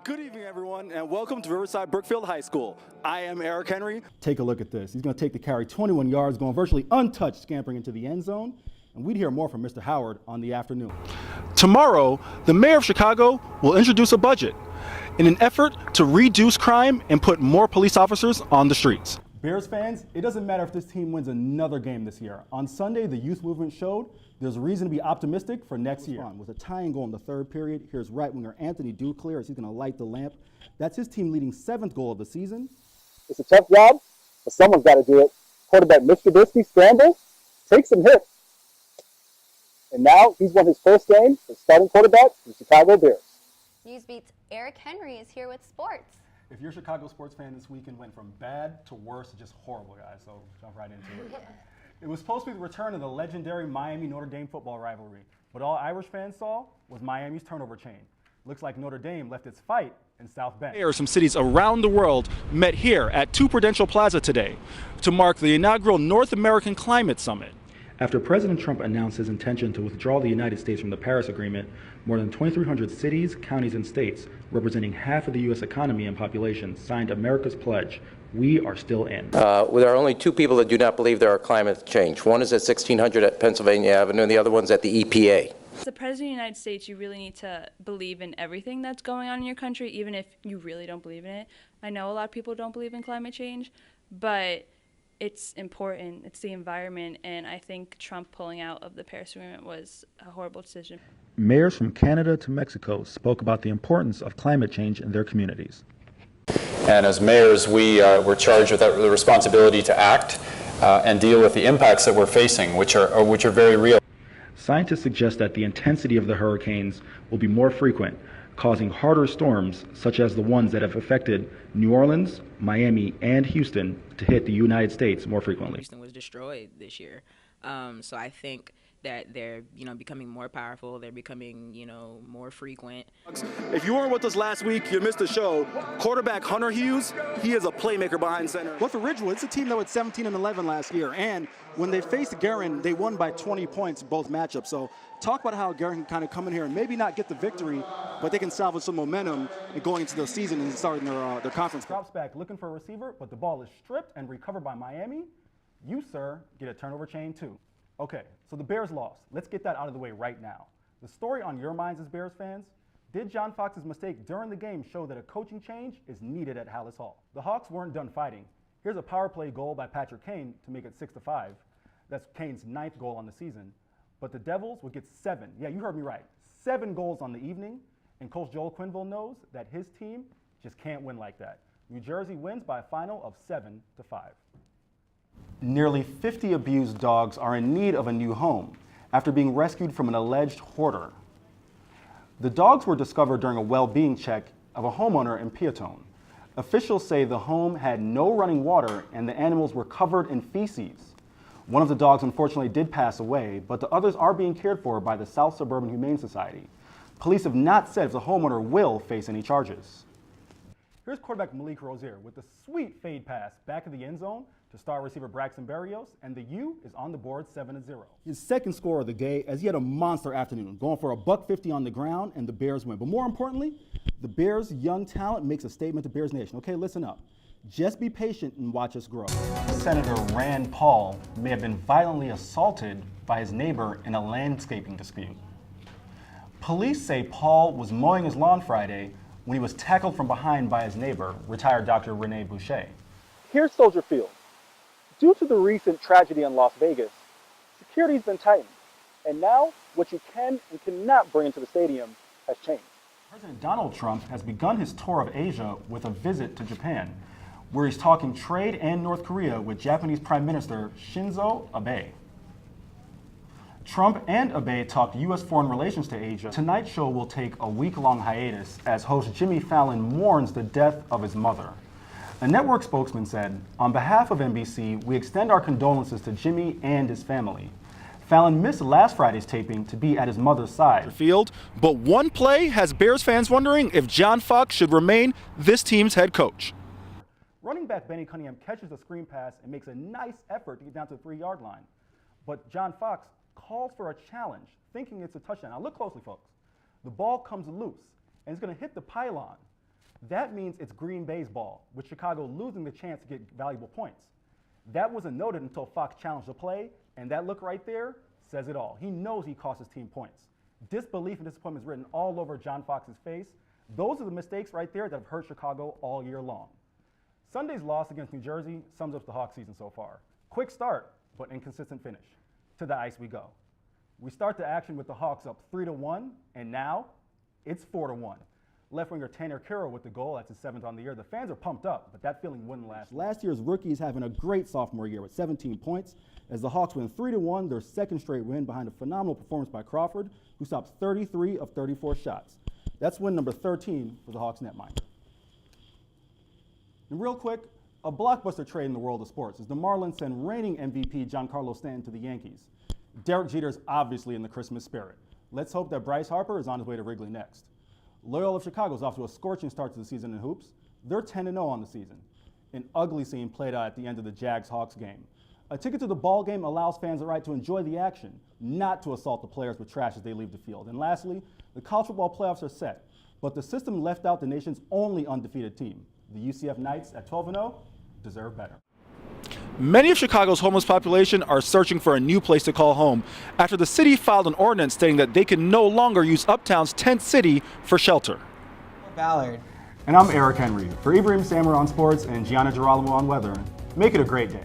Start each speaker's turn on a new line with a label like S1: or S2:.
S1: Good evening, everyone, and welcome to Riverside Brookfield High School. I am Eric Henry.
S2: Take a look at this. He's going to take the carry 21 yards, going virtually untouched, scampering into the end zone. And we'd hear more from Mr. Howard on the afternoon.
S1: Tomorrow, the mayor of Chicago will introduce a budget in an effort to reduce crime and put more police officers on the streets.
S2: Bears fans, it doesn't matter if this team wins another game this year. On Sunday, the youth movement showed there's reason to be optimistic for next year. With a tying goal in the third period, here's right winger Anthony Duclair as he's going to light the lamp. That's his team leading 7th goal of the season.
S3: It's a tough job, but someone's got to do it. Quarterback Mr. Bisky scrambles, takes some hits, and now he's won his first game as starting quarterback for the Chicago Bears.
S4: Newsbeat's Eric Henry is here with sports.
S2: If you're a Chicago sports fan, this weekend went from bad to worse to just horrible, guys, so jump right into it. It was supposed to be the return of the legendary Miami-Notre Dame football rivalry, but all Irish fans saw was Miami's turnover chain. Looks like Notre Dame left its fight in South Bend.
S1: Mayors from cities around the world met here at 2 Prudential Plaza today to mark the inaugural North American Climate Summit.
S2: After President Trump announced his intention to withdraw the United States from the Paris Agreement, more than 2,300 cities, counties, and states, representing half of the U.S. economy and population, signed America's pledge. We are still in.
S5: There are only 2 people that do not believe there are climate change. One is at 1600 at Pennsylvania Avenue, and the other one's at the EPA.
S6: As the President of the United States, you really need to believe in everything that's going on in your country, even if you really don't believe in it. I know a lot of people don't believe in climate change, but it's important. It's the environment, and I think Trump pulling out of the Paris Agreement was a horrible decision.
S2: Mayors from Canada to Mexico spoke about the importance of climate change in their communities.
S7: And as mayors, we're charged with the responsibility to act and deal with the impacts that we're facing, which are very real.
S2: Scientists suggest that the intensity of the hurricanes will be more frequent, causing harder storms, such as the ones that have affected New Orleans, Miami, and Houston, to hit the United States more frequently.
S8: Houston was destroyed this year, so I think that they're, becoming more powerful. They're becoming, more frequent.
S1: If you weren't with us last week, you missed the show. Quarterback Hunter Hughes, he is a playmaker behind center.
S2: But for Ridgewood, it's a team that went 17-11 last year, and when they faced Guerin, they won by 20 points both matchups. So talk about how Guerin can kind of come in here and maybe not get the victory, but they can salvage some momentum and going into the season and starting their conference. Drops back looking for a receiver, but the ball is stripped and recovered by Miami. You, sir, get a turnover chain too. Okay, so the Bears lost. Let's get that out of the way right now. The story on your minds as Bears fans: did John Fox's mistake during the game show that a coaching change is needed at Halas Hall? The Hawks weren't done fighting. Here's a power play goal by Patrick Kane to make it 6-5. That's Kane's 9th goal on the season. But the Devils would get 7. Yeah, you heard me right. 7 goals on the evening. And Coach Joel Quenneville knows that his team just can't win like that. New Jersey wins by a final of 7-5. Nearly 50 abused dogs are in need of a new home after being rescued from an alleged hoarder. The dogs were discovered during a well-being check of a homeowner in Peatone. Officials say the home had no running water and the animals were covered in feces. One of the dogs unfortunately did pass away, but the others are being cared for by the South Suburban Humane Society. Police have not said if the homeowner will face any charges. Here's quarterback Malik Rozier with a sweet fade pass back of the end zone to star receiver Braxton Berrios, and the U is on the board 7-0. His second score of the day, as he had a monster afternoon, going for $150 on the ground, and the Bears win. But more importantly, the Bears' young talent makes a statement to Bears Nation. Okay, listen up. Just be patient and watch us grow. Senator Rand Paul may have been violently assaulted by his neighbor in a landscaping dispute. Police say Paul was mowing his lawn Friday when he was tackled from behind by his neighbor, retired Dr. Rene Boucher.
S3: Here's Soldier Field. Due to the recent tragedy in Las Vegas, security's been tightened, and now what you can and cannot bring into the stadium has changed.
S2: President Donald Trump has begun his tour of Asia with a visit to Japan, where he's talking trade and North Korea with Japanese Prime Minister Shinzo Abe. Trump and Abe talked U.S. foreign relations to Asia. Tonight's show will take a week-long hiatus as host Jimmy Fallon mourns the death of his mother. A network spokesman said, "On behalf of NBC, we extend our condolences to Jimmy and his family." Fallon missed last Friday's taping to be at his mother's side.
S1: Field, but one play has Bears fans wondering if John Fox should remain this team's head coach.
S2: Running back Benny Cunningham catches a screen pass and makes a nice effort to get down to the 3-yard line. But John Fox calls for a challenge, thinking it's a touchdown. Now look closely, folks. The ball comes loose, and it's going to hit the pylon. That means it's Green Bay's ball, with Chicago losing the chance to get valuable points. That wasn't noted until Fox challenged the play, and that look right there says it all. He knows he cost his team points. Disbelief and disappointment is written all over John Fox's face. Those are the mistakes right there that have hurt Chicago all year long. Sunday's loss against New Jersey sums up the Hawks season so far. Quick start, but inconsistent finish. To the ice we go. We start the action with the Hawks up 3-1, and now it's 4-1. Left winger Tanner Kero with the goal. That's his 7th on the year. The fans are pumped up, but that feeling wouldn't last. Last year's rookie is having a great sophomore year with 17 points as the Hawks win 3-1, their second straight win behind a phenomenal performance by Crawford, who stopped 33 of 34 shots. That's win number 13 for the Hawks netminder. And real quick, a blockbuster trade in the world of sports is the Marlins send reigning MVP Giancarlo Stanton to the Yankees. Derek Jeter's obviously in the Christmas spirit. Let's hope that Bryce Harper is on his way to Wrigley next. Loyola of Chicago is off to a scorching start to the season in hoops. They're 10-0 on the season. An ugly scene played out at the end of the Jags-Hawks game. A ticket to the ball game allows fans the right to enjoy the action, not to assault the players with trash as they leave the field. And lastly, the college football playoffs are set, but the system left out the nation's only undefeated team. The UCF Knights at 12-0 deserve better.
S1: Many of Chicago's homeless population are searching for a new place to call home after the city filed an ordinance stating that they can no longer use Uptown's Tent City for shelter.
S9: Ballard.
S2: And I'm Eric Henry. For Ibrahim Sammer on sports and Gianna Girolamo on weather, make it a great day.